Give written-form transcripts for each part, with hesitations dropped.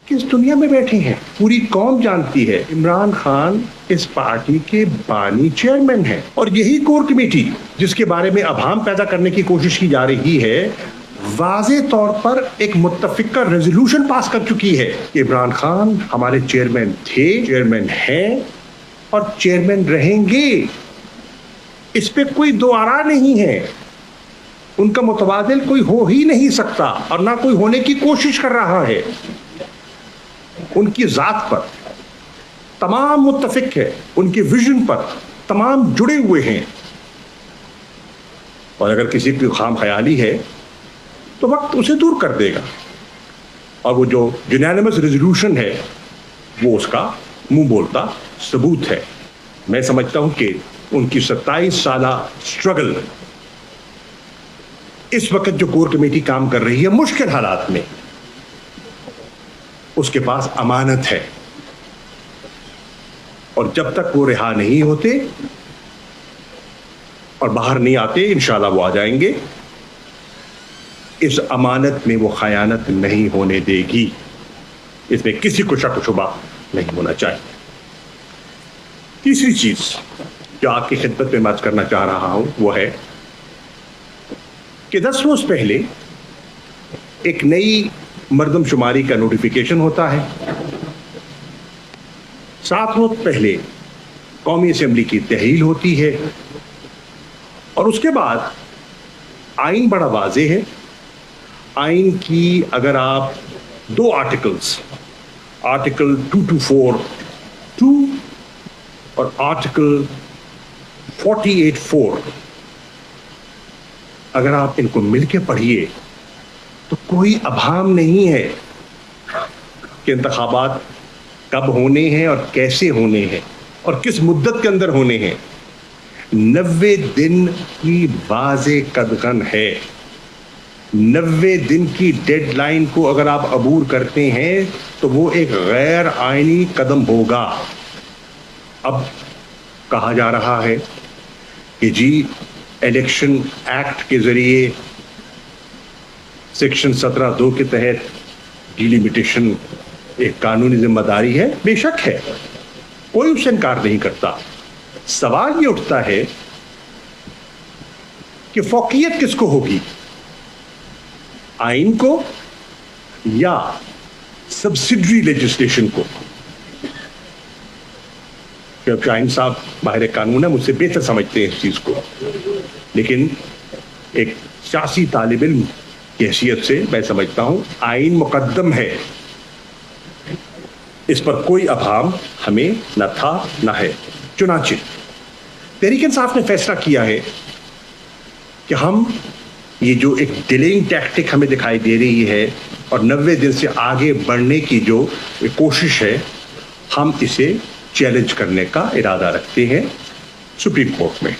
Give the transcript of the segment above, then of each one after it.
किस दुनिया में बैठे हैं। पूरी कौम जानती है इमरान खान इस पार्टी के बानी चेयरमैन हैं, और यही कोर कमेटी जिसके बारे में अभाम पैदा करने की कोशिश की जा रही है, वाज़े तौर पर एक मुत्तफिका रेजोल्यूशन पास कर चुकी है कि इमरान खान हमारे चेयरमैन थे, चेयरमैन हैं और चेयरमैन रहेंगे। इस पे कोई दो आरा नहीं है। उनका मुतबादिल कोई हो ही नहीं सकता और ना कोई होने की कोशिश कर रहा है। उनकी ज़ात पर तमाम मुत्तफिक है, उनके विजन पर तमाम जुड़े हुए हैं, और अगर किसी की खाम ख्याली है तो वक्त उसे दूर कर देगा। और वो जो यूनानिमस रेजोल्यूशन है वो उसका मुंह बोलता सबूत है। मैं समझता हूं कि उनकी 27 साला स्ट्रगल, इस वक्त जो कोर कमेटी काम कर रही है मुश्किल हालात में, उसके पास अमानत है, और जब तक वो रिहा नहीं होते और बाहर नहीं आते, इंशाल्लाह वो आ जाएंगे, इस अमानत में वो खयानत नहीं होने देगी। इसमें किसी को शक शुबा नहीं होना चाहिए। तीसरी चीज जो आपकी खिदमत में बात करना चाह रहा हूं वो है कि 10 रोज पहले एक नई मर्दमशुमारी का नोटिफिकेशन होता है। 7 रोज पहले कौमी असेंबली की तहरील होती है, और उसके बाद आइन बड़ा वाज़े है। आइन की अगर आप 2 आर्टिकल्स, आर्टिकल 2242 और आर्टिकल 484, अगर आप इनको मिलके पढ़िए तो कोई अभाम नहीं है कि इंतखाबात कब होने हैं और कैसे होने हैं और किस मुद्दत के अंदर होने हैं। 90 दिन की वाज़े कदगन है। 90 दिन की डेडलाइन को अगर आप अबूर करते हैं तो वो एक गैर आइनी कदम होगा। अब कहा जा रहा है कि जी इलेक्शन एक्ट के जरिए सेक्शन 17(2) के तहत डिलिमिटेशन एक कानूनी जिम्मेदारी है। बेशक है, कोई उससे इनकार नहीं करता। सवाल ये उठता है कि फौकियत किसको होगी, आइन को या सब्सिडरी लेजिस्लेशन को। शाहीन साहब माहिर कानून है, मुझसे बेहतर समझते हैं इस चीज को, लेकिन एक सियासी तालिब इल्म की हैसियत से मैं समझता हूं आइन मुकद्दम है। इस पर कोई अभाम हमें न था न है। चुनांचे तहरीक इंसाफ ने फैसला किया है कि हम ये जो एक डिलेइंग टैक्टिक हमें दिखाई दे रही है और 90 दिन से आगे बढ़ने की जो कोशिश है, हम इसे चैलेंज करने का इरादा रखते हैं सुप्रीम कोर्ट में।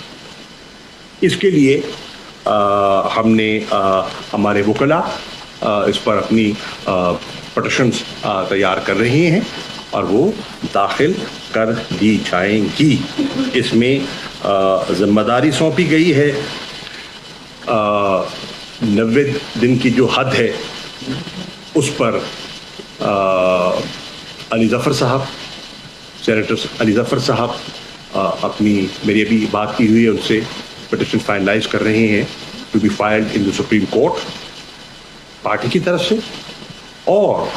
इसके लिए हमने हमारे वकला इस पर अपनी पटिशन्स तैयार कर रहे हैं और वो दाखिल कर दी जाएंगी। इसमें जिम्मेदारी सौंपी गई है 90 दिन की जो हद है उस पर अली ज़फ़र साहब, सेनेटर अली ज़फ़र साहब अपनी, मेरी अभी बात की हुई है उनसे, पिटिशन फाइनलाइज कर रहे हैं to be filed in the supreme court party की तरफ से। और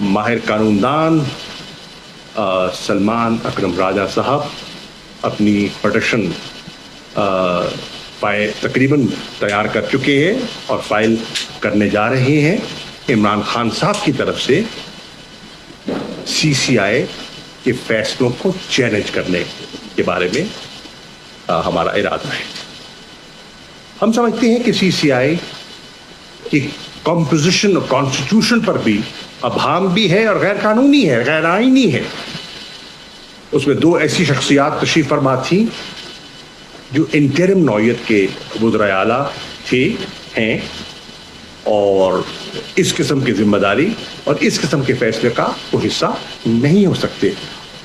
माहिर कानूनदान सलमान अकरम राजा साहब अपनी पिटिशन तकरीबन तैयार कर चुके हैं और फाइल करने जा रहे हैं। इमरान खान साहब की तरफ से CCI के फैसलों को चैलेंज करने के बारे में हमारा इरादा है। हम समझते हैं कि CCI की कॉम्पोजिशन और कॉन्स्टिट्यूशन पर भी अभाम भी है और गैर कानूनी है, गैर आईनी है। उसमें 2 ऐसी शख्सियात तशरीफ फरमा थी जो इंटरिम नौयत के वज़राए आला थे, हैं, और इस किस्म की जिम्मेदारी और इस किस्म के फैसले का वो हिस्सा नहीं हो सकते।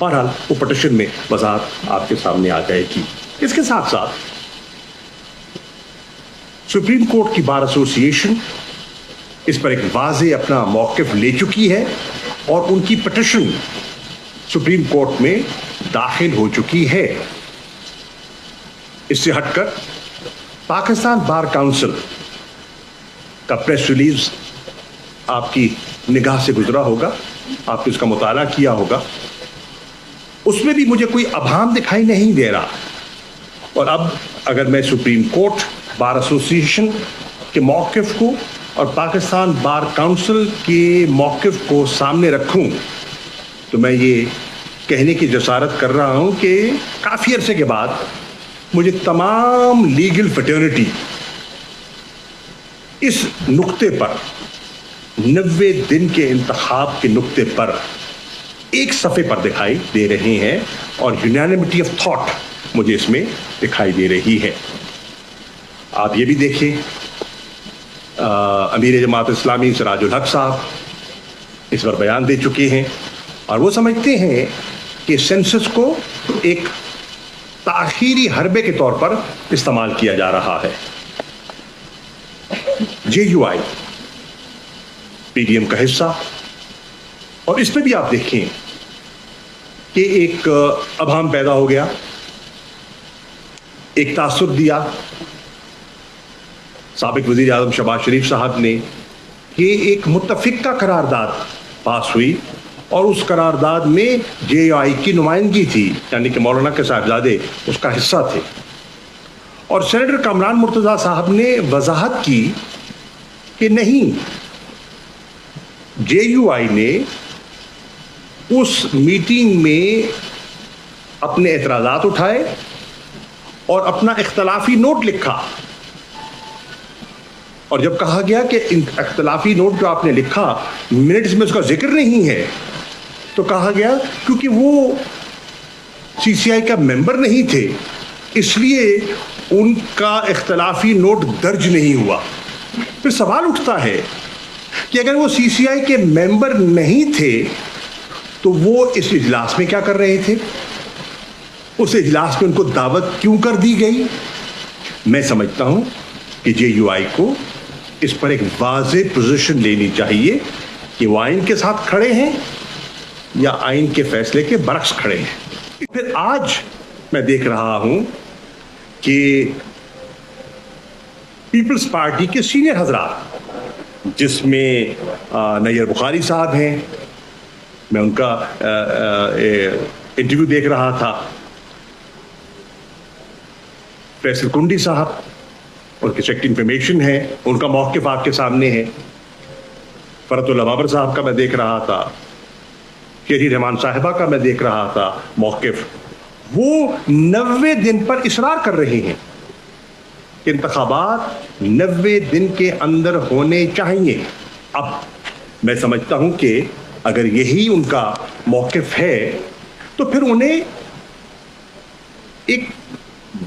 बहरहाल वो पिटिशन में वज़ाहत आपके सामने आ जाएगी। इसके साथ साथ सुप्रीम कोर्ट की बार एसोसिएशन इस पर एक वाज़े अपना मौक़िफ़ ले चुकी है اور ان کی پٹیشن سپریم کورٹ میں داخل ہو چکی ہے. اس سے ہٹ کر پاکستان بار کاؤنسل کا پریس ریلیز آپ کی نگاہ سے گزرا ہوگا, آپ نے اس کا مطالعہ کیا ہوگا. اس میں بھی مجھے کوئی ابہام دکھائی نہیں دے رہا. اور اب اگر میں سپریم کورٹ بار ایسوسی ایشن کے موقف کو اور پاکستان بار کاؤنسل کے موقف کو سامنے رکھوں تو میں یہ کہنے کی جسارت کر رہا ہوں کہ کافی عرصے کے بعد مجھے تمام لیگل فٹرنیٹی اس نقطے پر 90 دن کے انتخاب کے نقطے پر ایک صفحے پر دکھائی دے رہے ہیں, اور یونانیمٹی آف تھاٹ مجھے اس میں دکھائی دے رہی ہے. آپ یہ بھی دیکھیں, امیر جماعت اسلامی سراج الحق صاحب اس پر بیان دے چکے ہیں, اور وہ سمجھتے ہیں کہ سینسس کو ایک تاخیری حربے کے طور پر استعمال کیا جا رہا ہے. J U I P D M کا حصہ, اور اس پہ بھی آپ دیکھیں کہ ایک ابہام پیدا ہو گیا, ایک تاثر دیا سابق وزیر اعظم شہباز شریف صاحب نے کہ ایک متفقہ قرارداد پاس ہوئی, اور اس قرارداد میں جے آئی کی نمائندگی تھی, یعنی کہ مولانا کے صاحبزادے اس کا حصہ تھے. اور سینیٹر کامران مرتضیٰ صاحب نے وضاحت کی کہ نہیں, جے یو آئی نے اس میٹنگ میں اپنے اعتراضات اٹھائے اور اپنا اختلافی نوٹ لکھا, اور جب کہا گیا کہ اختلافی نوٹ جو آپ نے لکھا منٹس میں اس کا ذکر نہیں ہے, تو کہا گیا کیونکہ وہ سی سی آئی کا ممبر نہیں تھے اس لیے ان کا اختلافی نوٹ درج نہیں ہوا. پھر سوال اٹھتا ہے کہ اگر وہ سی سی آئی کے ممبر نہیں تھے تو وہ اس اجلاس میں کیا کر رہے تھے, اس اجلاس میں ان کو دعوت کیوں کر دی گئی. میں سمجھتا ہوں کہ جے یو آئی کو اس پر ایک واضح پوزیشن لینی چاہیے کہ وہ آئین کے ساتھ کھڑے ہیں یا آئین کے فیصلے کے برعکس کھڑے ہیں. پھر آج میں دیکھ رہا ہوں کہ پیپلز پارٹی کے سینئر حضرات, جس میں نیر بخاری صاحب ہیں, میں ان کا انٹرویو دیکھ رہا تھا, فیصل کنڈی صاحب ان کے سیکٹری انفارمیشن ہے, ان کا موقف آپ کے سامنے ہے, فرت اللہ بابر صاحب کا میں دیکھ رہا تھا, شیری رحمان صاحبہ کا میں دیکھ رہا تھا موقف. وہ 90 دن پر اصرار کر رہے ہیں کہ انتخابات 90 دن کے اندر ہونے چاہیے. اب میں سمجھتا ہوں کہ اگر یہی ان کا موقف ہے تو پھر انہیں ایک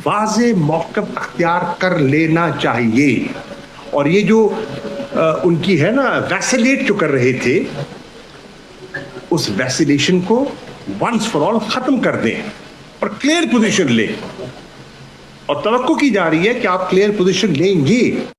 واضح موقف اختیار کر لینا چاہیے, اور یہ جو ان کی ہے نا ویسیلیٹ جو کر رہے تھے, اس ویسیلیشن کو ونس فار آل ختم کر دیں اور کلیئر پوزیشن لیں, اور توقع کی جا رہی ہے کہ آپ کلیئر پوزیشن لیں گے.